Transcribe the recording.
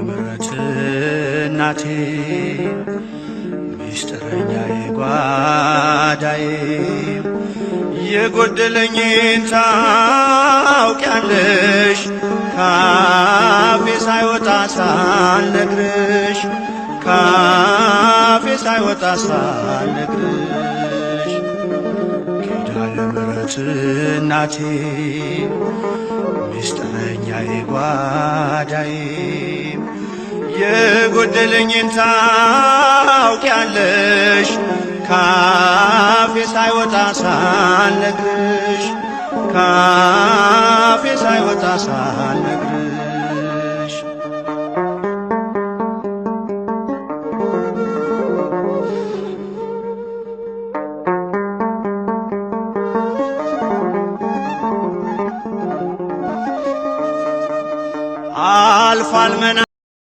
ምሕረት እናቴ ሚስጥረኛዬ ጓዳዬ የጎደለኝን ታውቂያለሽ ካፌ ሳይወጣ ሳልነግርሽ ካፌ ሳይወጣ ሳልነግርሽ ኪዳነ ምሕረት እናቴ ሚስጥረኛዬ ጓዳዬ የጎደለኝን ታውቂያለሽ ካፌ ሳይወጣ ሳልነግርሽ ካፌ ሳይወጣ ሳልነግርሽ አልፏል መና